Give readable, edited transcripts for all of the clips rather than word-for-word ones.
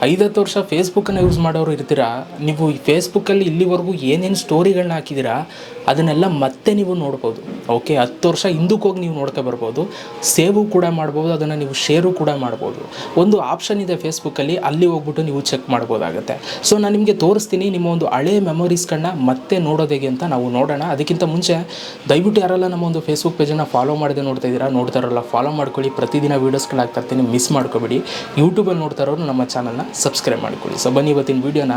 5-10 ವರ್ಷ ಫೇಸ್ಬುಕ್ಕನ್ನು ಯೂಸ್ ಮಾಡೋರು ಇರ್ತೀರಾ, ನೀವು ಈ ಫೇಸ್ಬುಕ್ಕಲ್ಲಿ ಇಲ್ಲಿವರೆಗೂ ಏನೇನು ಸ್ಟೋರಿಗಳನ್ನ ಹಾಕಿದ್ದೀರಾ ಅದನ್ನೆಲ್ಲ ಮತ್ತೆ ನೀವು ನೋಡ್ಬೋದು. ಓಕೆ, 10 ವರ್ಷ ಹಿಂದಕ್ಕೆ ಹೋಗಿ ನೀವು ನೋಡ್ಕೊ ಬರ್ಬೋದು. ಸೇವು ಕೂಡ ಮಾಡ್ಬೋದು, ಅದನ್ನು ನೀವು ಶೇರು ಕೂಡ ಮಾಡ್ಬೋದು. ಒಂದು ಆಪ್ಷನ್ ಇದೆ ಫೇಸ್ಬುಕ್ಕಲ್ಲಿ, ಅಲ್ಲಿ ಹೋಗ್ಬಿಟ್ಟು ನೀವು ಚೆಕ್ ಮಾಡ್ಬೋದಾಗುತ್ತೆ. ಸೊ ನಾನು ನಿಮಗೆ ತೋರಿಸ್ತೀನಿ ನಿಮ್ಮ ಒಂದು ಹಳೆಯ ಮೆಮೊರೀಸ್ಗಳನ್ನ ಮತ್ತೆ ನೋಡೋದು ಹೇಗೆ ಅಂತ ನಾವು ನೋಡೋಣ. ಅದಕ್ಕಿಂತ ಮುಂಚೆ ದಯವಿಟ್ಟು ಯಾರೆಲ್ಲ ನಮ್ಮ ಒಂದು ಫೇಸ್ಬುಕ್ ಪೇಜನ್ನು ಫಾಲೋ ಮಾಡದೆ ನೋಡ್ತಾರಲ್ಲ ಫಾಲೋ ಮಾಡ್ಕೊಳ್ಳಿ. ಪ್ರತಿದಿನ ವೀಡಿಯೋಸ್ಗಳು ಆಗ್ತಾ ಇರ್ತೀನಿ, ಮಿಸ್ ಮಾಡ್ಕೊಬೇಡಿ. ಯೂಟ್ಯೂಬಲ್ಲಿ ನೋಡ್ತಾ ಇರೋರು ನಮ್ಮ ಚಾನಲ್ನ ಸಬ್ಸ್ಕ್ರೈಬ್ ಮಾಡ್ಕೊಳ್ಳಿ. ಸೊ ಬನ್ನಿ ಇವತ್ತಿನ ವೀಡಿಯೋನ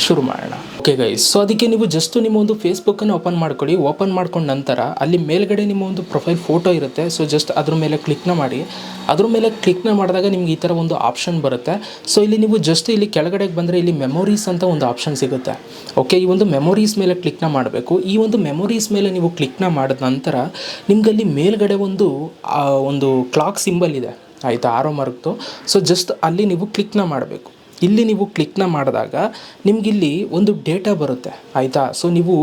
ಶುರು ಮಾಡೋಣ. ಓಕೆ ಗೈಸ್, ಸೊ ಅದಕ್ಕೆ ನೀವು ಜಸ್ಟ್ ನಿಮ್ಮ ಒಂದು ಫೇಸ್ಬುಕ್ಕನ್ನು ಓಪನ್ ಮಾಡ್ಕೊಳ್ಳಿ. ಓಪನ್ ಮಾಡ್ಕೊಂಡ ನಂತರ ಅಲ್ಲಿ ಮೇಲ್ಗಡೆ ನಿಮ್ಮ ಒಂದು ಪ್ರೊಫೈಲ್ ಫೋಟೋ ಇರುತ್ತೆ. ಸೊ ಜಸ್ಟ್ ಅದ್ರ ಮೇಲೆ ಕ್ಲಿಕ್ನ ಮಾಡಿ. ಅದ್ರ ಮೇಲೆ ಕ್ಲಿಕ್ನ ಮಾಡಿದಾಗ ನಿಮ್ಗೆ ಈ ಥರ ಒಂದು ಆಪ್ಷನ್ ಬರುತ್ತೆ. ಸೊ ಇಲ್ಲಿ ನೀವು ಜಸ್ಟ್ ಇಲ್ಲಿ ಕೆಳಗಡೆಗೆ ಬಂದರೆ ಇಲ್ಲಿ ಮೆಮೊರೀಸ್ ಅಂತ ಒಂದು ಆಪ್ಷನ್ ಸಿಗುತ್ತೆ. ಓಕೆ, ಈ ಒಂದು ಮೆಮೊರೀಸ್ ಮೇಲೆ ಕ್ಲಿಕ್ನ ಮಾಡಬೇಕು. ಈ ಒಂದು ಮೆಮೊರೀಸ್ ಮೇಲೆ ನೀವು ಕ್ಲಿಕ್ನ ಮಾಡಿದ ನಂತರ ನಿಮ್ಗಲ್ಲಿ ಮೇಲ್ಗಡೆ ಒಂದು ಕ್ಲಾಕ್ ಸಿಂಬಲ್ ಇದೆ, ಆಯಿತಾ, ಆರೋ ಮಾರ್ಕ್ದು. ಸೊ ಜಸ್ಟ್ ಅಲ್ಲಿ ನೀವು ಕ್ಲಿಕ್ನ ಮಾಡಬೇಕು. ಇಲ್ಲಿ ನೀವು ಕ್ಲಿಕ್ನ ಮಾಡಿದಾಗ ನಿಮಗಿಲ್ಲಿ ಒಂದು ಡೇಟಾ ಬರುತ್ತೆ, ಆಯಿತಾ. ಸೊ ನೀವು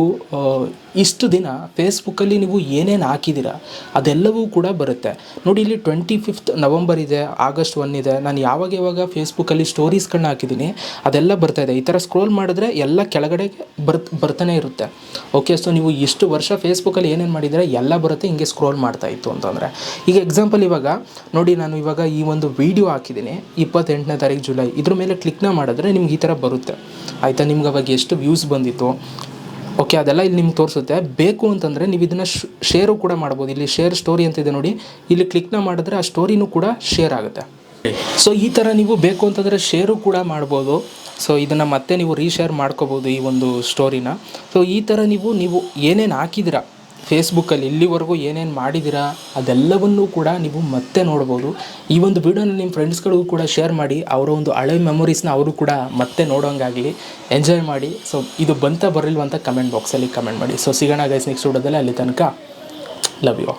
ಇಷ್ಟು ದಿನ ಫೇಸ್ಬುಕ್ಕಲ್ಲಿ ನೀವು ಏನೇನು ಹಾಕಿದ್ದೀರಾ ಅದೆಲ್ಲವೂ ಕೂಡ ಬರುತ್ತೆ ನೋಡಿ. ಇಲ್ಲಿ 25 ನವಂಬರ್ ಇದೆ, ಆಗಸ್ಟ್ 1 ಇದೆ. ನಾನು ಯಾವಾಗ ಫೇಸ್ಬುಕ್ಕಲ್ಲಿ ಸ್ಟೋರೀಸ್ಗಳನ್ನ ಹಾಕಿದ್ದೀನಿ ಅದೆಲ್ಲ ಬರ್ತಾಯಿದೆ. ಈ ಥರ ಸ್ಕ್ರೋಲ್ ಮಾಡಿದ್ರೆ ಎಲ್ಲ ಕೆಳಗಡೆಗೆ ಬರ್ತಾನೆ ಇರುತ್ತೆ. ಓಕೆ, ಸೊ ನೀವು ಇಷ್ಟು ವರ್ಷ ಫೇಸ್ಬುಕ್ಕಲ್ಲಿ ಏನೇನು ಮಾಡಿದರೆ ಎಲ್ಲ ಬರುತ್ತೆ. ಹಿಂಗೆ ಸ್ಕ್ರೋಲ್ ಮಾಡ್ತಾಯಿತ್ತು ಅಂತಂದರೆ ಈಗ ಎಕ್ಸಾಂಪಲ್ ಇವಾಗ ನೋಡಿ, ನಾನು ಇವಾಗ ಈ ಒಂದು ವೀಡಿಯೋ ಹಾಕಿದ್ದೀನಿ 28ನೇ ತಾರೀಕು ಜುಲೈ. ಇದ್ರ ಮೇಲೆ ಕ್ಲಿಕ್ನ ಮಾಡಿದ್ರೆ ನಿಮ್ಗೆ ಈ ಥರ ಬರುತ್ತೆ, ಆಯಿತಾ. ನಿಮ್ಗೆ ಅವಾಗ ಎಷ್ಟು ವ್ಯೂಸ್ ಬಂದಿತ್ತು, ಓಕೆ, ಅದೆಲ್ಲ ಇಲ್ಲಿ ನಿಮ್ಗೆ ತೋರಿಸುತ್ತೆ. ಬೇಕು ಅಂತಂದರೆ ನೀವು ಇದನ್ನು ಶೇರು ಕೂಡ ಮಾಡ್ಬೋದು. ಇಲ್ಲಿ ಶೇರ್ ಸ್ಟೋರಿ ಅಂತ ಇದೆ ನೋಡಿ, ಇಲ್ಲಿ ಕ್ಲಿಕ್ನ ಮಾಡಿದ್ರೆ ಆ ಸ್ಟೋರಿನೂ ಕೂಡ ಶೇರ್ ಆಗುತ್ತೆ. ಸೊ ಈ ಥರ ನೀವು ಬೇಕು ಅಂತಂದರೆ ಶೇರು ಕೂಡ ಮಾಡ್ಬೋದು. ಸೊ ಇದನ್ನು ಮತ್ತೆ ನೀವು ರೀಶೇರ್ ಮಾಡ್ಕೋಬೋದು ಈ ಒಂದು ಸ್ಟೋರಿನ. ಸೊ ಈ ಥರ ನೀವು ಏನೇನು ಹಾಕಿದ್ದೀರಾ ಫೇಸ್ಬುಕ್ಕಲ್ಲಿ ಇಲ್ಲಿವರೆಗೂ ಏನೇನು ಮಾಡಿದ್ದೀರಾ ಅದೆಲ್ಲವನ್ನೂ ಕೂಡ ನೀವು ಮತ್ತೆ ನೋಡ್ಬೋದು. ಈ ಒಂದು ವೀಡಿಯೋನ ನಿಮ್ಮ ಫ್ರೆಂಡ್ಸ್ಗಳಿಗೂ ಕೂಡ ಶೇರ್ ಮಾಡಿ, ಅವರ ಒಂದು ಹಳೆ ಮೆಮೊರೀಸ್ನ ಅವರು ಕೂಡ ಮತ್ತೆ ನೋಡೋಂಗಾಗಲಿ, ಎಂಜಾಯ್ ಮಾಡಿ. ಸೊ ಇದು ಬರಿಲ್ವಂತ ಕಮೆಂಟ್ ಬಾಕ್ಸಲ್ಲಿ ಕಮೆಂಟ್ ಮಾಡಿ. ಸೊ ಸಿಗೋಣ ಗೈಸ್ ನೆಕ್ಸ್ಟ್ ವೀಡಿಯೋದಲ್ಲಿ. ಅಲ್ಲಿ ತನಕ ಲವ್ ಯು.